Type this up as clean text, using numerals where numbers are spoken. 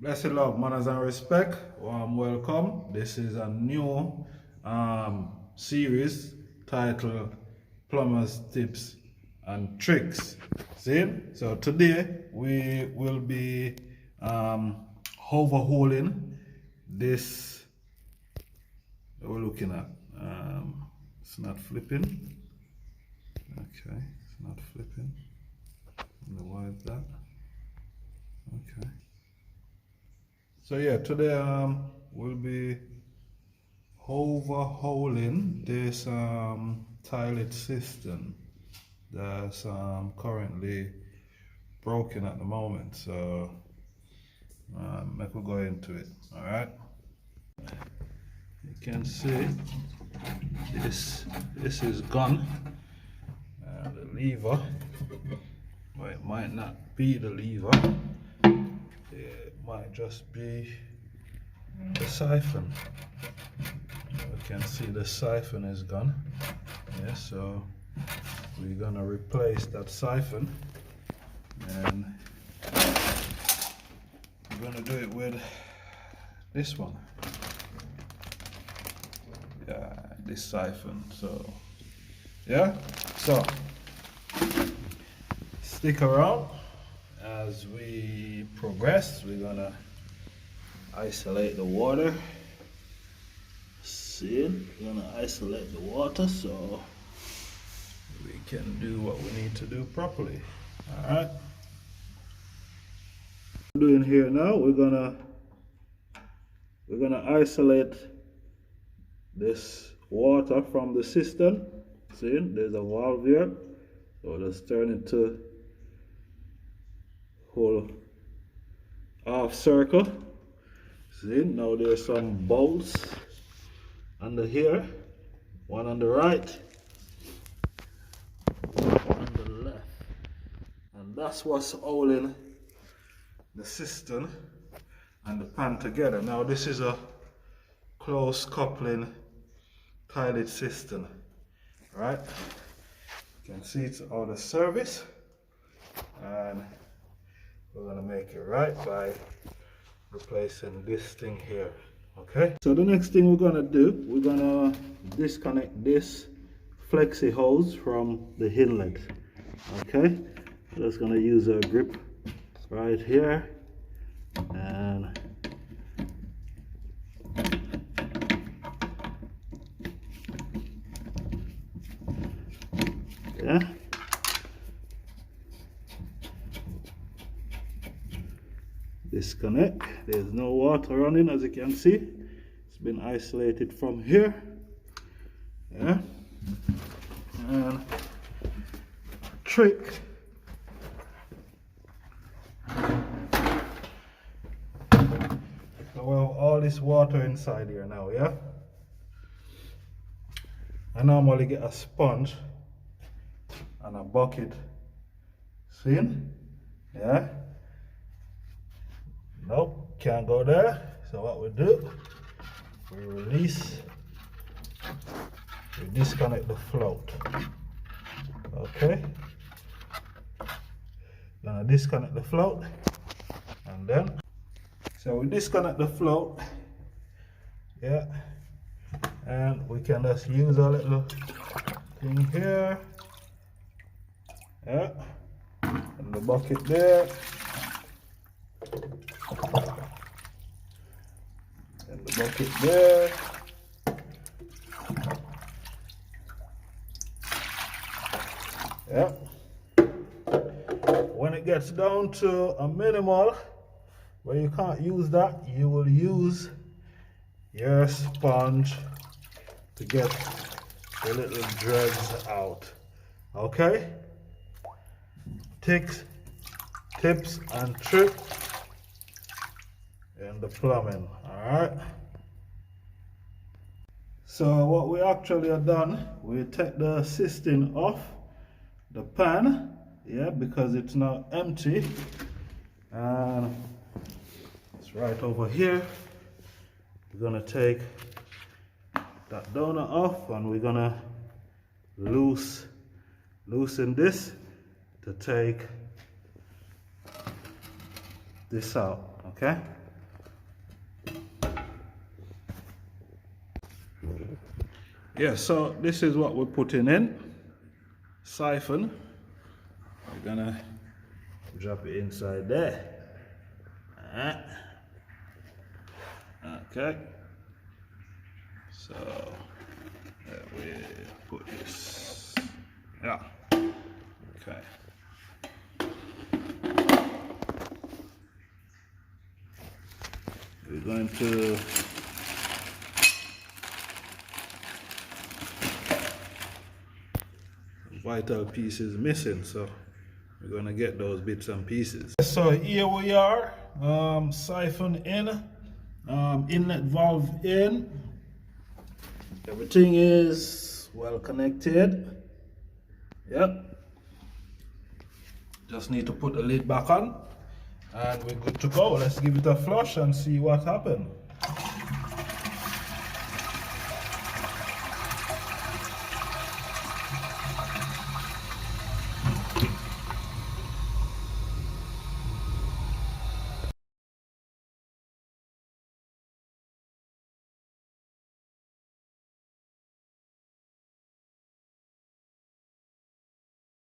Blessed love, manners and respect. Warm welcome. This is a new series titled Plumbers Tips and Tricks. See? So today we will be overhauling this that we're looking at. It's not flipping. Okay, it's not flipping. I don't know why is that. Okay. So yeah, today we'll be overhauling this toilet system that's currently broken at the moment. So make we go into it. All right. You can see this is gone. The lever, well, it might not be the lever. It might just be the siphon. You can see the siphon is gone. Yeah, so we're gonna replace that siphon, and we're gonna do it with this one. Yeah, this siphon. So yeah, so stick around. As we progress, we're gonna isolate the water. See, we're gonna isolate the water so we can do what we need to do properly. All right. What we're doing here now, we're gonna isolate this water from the cistern. See, there's a valve here, so let's turn it to whole half circle. See, now there's some bolts under here, one on the right, one on the left, and that's what's holding the cistern and the pan together. Now this is a close coupling toilet cistern, right? You can see it's out of service, and we're gonna make it right by replacing this thing here. Okay, so the next thing we're gonna do, we're gonna disconnect this flexi hose from the inlet. Okay, just gonna use a grip right here, and yeah, disconnect. There's no water running, as you can see. It's been isolated from here. Yeah, and trick. So we have all this water inside here now. Yeah, I normally get a sponge and a bucket. See? Yeah. Nope, can't go there. So what we do, we release, we disconnect the float. Okay. Gonna disconnect the float, and then, so we disconnect the float. Yeah. And we can just use a little thing here. Yeah. And the bucket there. And the bucket there. Yeah. When it gets down to a minimal where you can't use that, you will use your sponge to get the little dregs out. Okay? Tips and tricks in the plumbing. Alright, so what we actually have done, we take the cistern off the pan, yeah, because it's now empty, and it's right over here. We're gonna take that donor off, and we're gonna loosen this to take this out. Okay, Yeah, so this is what we're putting in. Siphon. We're gonna drop it inside there. Okay. So we put this. Yeah. Okay. We're going to vital pieces missing, so we're going to get those bits and pieces. So here we are, siphon in, inlet valve in, everything is well connected. Yep, just need to put the lid back on and we're good to go. Let's give it a flush and see what happened.